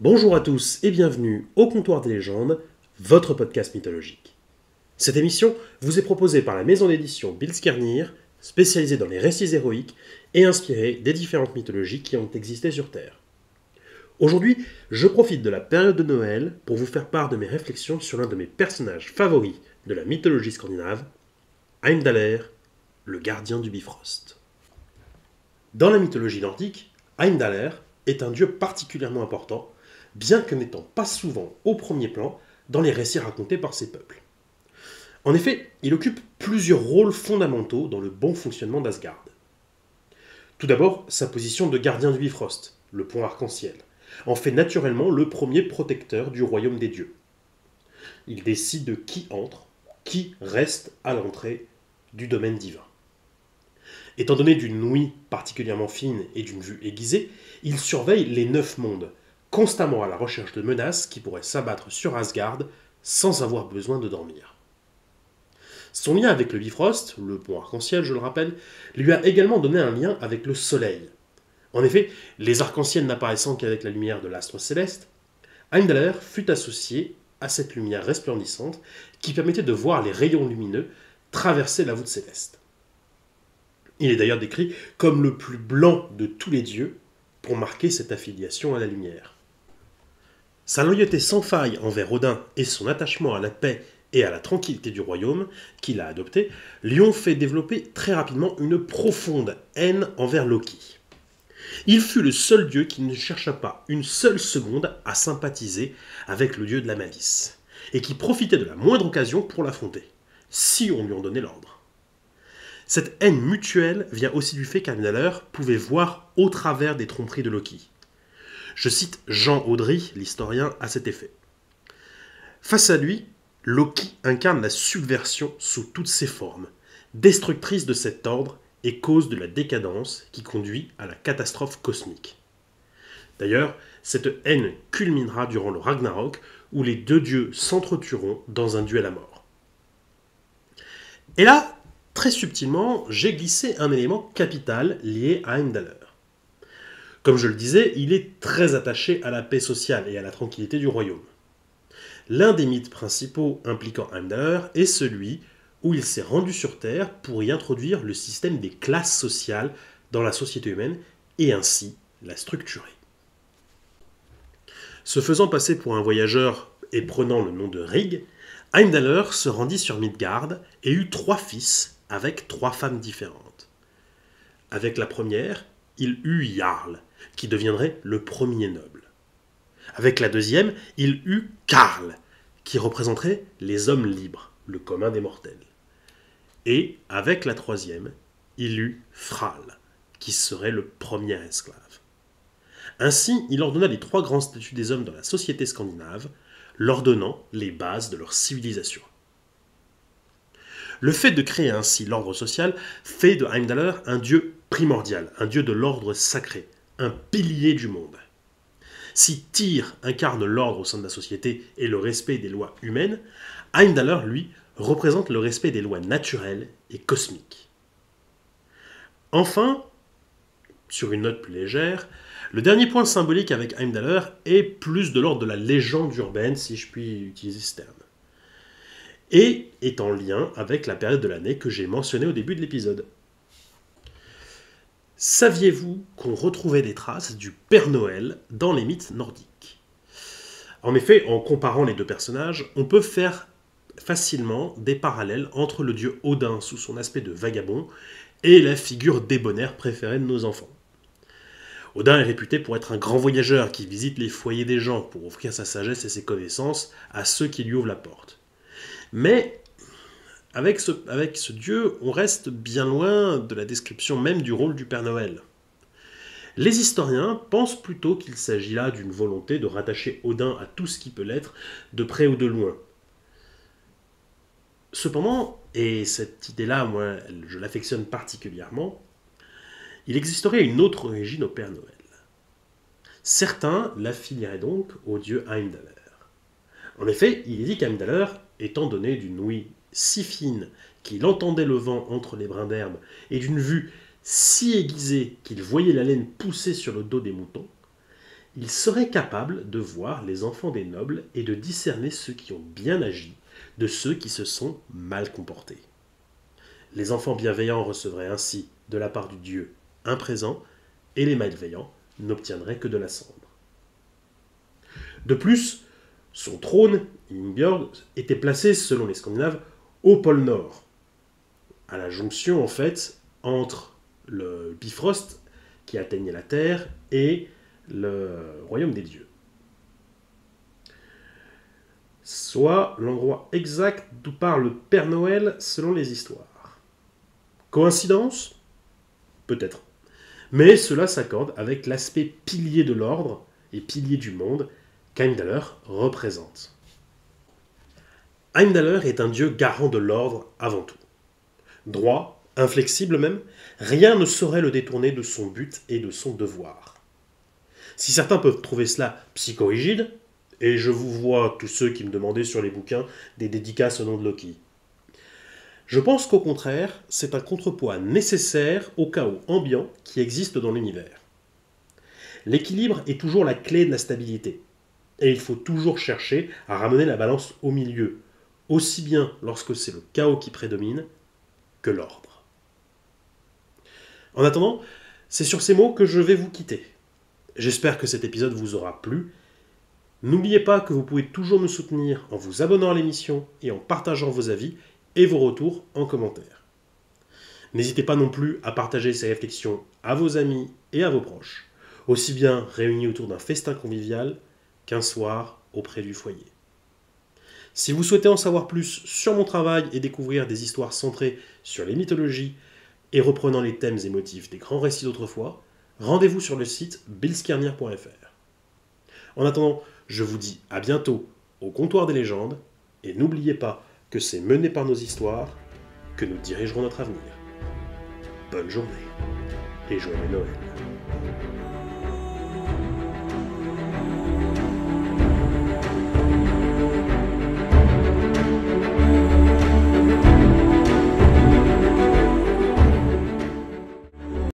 Bonjour à tous et bienvenue au Comptoir des légendes, votre podcast mythologique. Cette émission vous est proposée par la maison d'édition Bilskirnir, spécialisée dans les récits héroïques et inspirée des différentes mythologies qui ont existé sur Terre. Aujourd'hui, je profite de la période de Noël pour vous faire part de mes réflexions sur l'un de mes personnages favoris de la mythologie scandinave, Heimdallr, le gardien du Bifrost. Dans la mythologie nordique, Heimdallr est un dieu particulièrement important, bien que n'étant pas souvent au premier plan dans les récits racontés par ces peuples. En effet, il occupe plusieurs rôles fondamentaux dans le bon fonctionnement d'Asgard. Tout d'abord, sa position de gardien du Bifrost, le pont arc-en-ciel, en fait naturellement le premier protecteur du royaume des dieux. Il décide de qui entre, qui reste à l'entrée du domaine divin. Étant donné d'une ouïe particulièrement fine et d'une vue aiguisée, il surveille les 9 mondes, constamment à la recherche de menaces qui pourraient s'abattre sur Asgard sans avoir besoin de dormir. Son lien avec le Bifrost, le pont arc-en-ciel je le rappelle, lui a également donné un lien avec le soleil. En effet, les arcs-en-ciel n'apparaissant qu'avec la lumière de l'astre céleste, Heimdallr fut associé à cette lumière resplendissante qui permettait de voir les rayons lumineux traverser la voûte céleste. Il est d'ailleurs décrit comme le plus blanc de tous les dieux pour marquer cette affiliation à la lumière. Sa loyauté sans faille envers Odin et son attachement à la paix et à la tranquillité du royaume qu'il a adopté lui ont fait développer très rapidement une profonde haine envers Loki. Il fut le seul dieu qui ne chercha pas une seule seconde à sympathiser avec le dieu de la malice, et qui profitait de la moindre occasion pour l'affronter, si on lui en donnait l'ordre. Cette haine mutuelle vient aussi du fait qu'Heimdallr pouvait voir au travers des tromperies de Loki. Je cite Jean Audry, l'historien, à cet effet. Face à lui, Loki incarne la subversion sous toutes ses formes, destructrice de cet ordre et cause de la décadence qui conduit à la catastrophe cosmique. D'ailleurs, cette haine culminera durant le Ragnarok, où les deux dieux s'entretueront dans un duel à mort. Et là, très subtilement, j'ai glissé un élément capital lié à Heimdallr. Comme je le disais, il est très attaché à la paix sociale et à la tranquillité du royaume. L'un des mythes principaux impliquant Heimdallr est celui où il s'est rendu sur Terre pour y introduire le système des classes sociales dans la société humaine et ainsi la structurer. Se faisant passer pour un voyageur et prenant le nom de Rig, Heimdallr se rendit sur Midgard et eut 3 fils avec 3 femmes différentes. Avec la première, il eut Jarl, qui deviendrait le premier noble. Avec la deuxième, il eut Karl, qui représenterait les hommes libres, le commun des mortels. Et avec la troisième, il eut Thrall, qui serait le premier esclave. Ainsi, il ordonna les 3 grands statuts des hommes dans la société scandinave, leur donnant les bases de leur civilisation. Le fait de créer ainsi l'ordre social fait de Heimdallr un dieu primordial, un dieu de l'ordre sacré, un pilier du monde. Si Tyr incarne l'ordre au sein de la société et le respect des lois humaines, Heimdallr, lui, représente le respect des lois naturelles et cosmiques. Enfin, sur une note plus légère, le dernier point symbolique avec Heimdallr est plus de l'ordre de la légende urbaine, si je puis utiliser ce terme, et est en lien avec la période de l'année que j'ai mentionnée au début de l'épisode. Saviez-vous qu'on retrouvait des traces du Père Noël dans les mythes nordiques ? En effet, en comparant les deux personnages, on peut faire facilement des parallèles entre le dieu Odin sous son aspect de vagabond et la figure débonnaire préférée de nos enfants. Odin est réputé pour être un grand voyageur qui visite les foyers des gens pour offrir sa sagesse et ses connaissances à ceux qui lui ouvrent la porte. Mais avec ce dieu, on reste bien loin de la description même du rôle du Père Noël. Les historiens pensent plutôt qu'il s'agit là d'une volonté de rattacher Odin à tout ce qui peut l'être, de près ou de loin. Cependant, et cette idée-là, moi, je l'affectionne particulièrement, il existerait une autre origine au Père Noël. Certains l'affilieraient donc au dieu Heimdallr. En effet, il est dit qu'Heimdallr, étant donné d'une ouïe si fine qu'il entendait le vent entre les brins d'herbe et d'une vue si aiguisée qu'il voyait la laine pousser sur le dos des moutons, il serait capable de voir les enfants des nobles et de discerner ceux qui ont bien agi de ceux qui se sont mal comportés. Les enfants bienveillants recevraient ainsi de la part du Dieu un présent, et les malveillants n'obtiendraient que de la cendre. De plus, son trône, Ingbjörg, était placé, selon les Scandinaves, au pôle Nord, à la jonction en fait entre le Bifrost qui atteignait la Terre et le royaume des dieux. Soit l'endroit exact d'où parle le Père Noël selon les histoires. Coïncidence ? Peut-être. Mais cela s'accorde avec l'aspect pilier de l'ordre et pilier du monde qu'Heimdallr représente. Heimdallr est un dieu garant de l'ordre avant tout. Droit, inflexible même, rien ne saurait le détourner de son but et de son devoir. Si certains peuvent trouver cela psychorigide, et je vous vois tous ceux qui me demandaient sur les bouquins des dédicaces au nom de Loki, je pense qu'au contraire, c'est un contrepoids nécessaire au chaos ambiant qui existe dans l'univers. L'équilibre est toujours la clé de la stabilité, et il faut toujours chercher à ramener la balance au milieu, aussi bien lorsque c'est le chaos qui prédomine que l'ordre. En attendant, c'est sur ces mots que je vais vous quitter. J'espère que cet épisode vous aura plu. N'oubliez pas que vous pouvez toujours nous soutenir en vous abonnant à l'émission et en partageant vos avis et vos retours en commentaire. N'hésitez pas non plus à partager ces réflexions à vos amis et à vos proches, aussi bien réunis autour d'un festin convivial qu'un soir auprès du foyer. Si vous souhaitez en savoir plus sur mon travail et découvrir des histoires centrées sur les mythologies et reprenant les thèmes et motifs des grands récits d'autrefois, rendez-vous sur le site billskernir.fr. En attendant, je vous dis à bientôt au comptoir des légendes, et n'oubliez pas que c'est mené par nos histoires que nous dirigerons notre avenir. Bonne journée et joyeux Noël.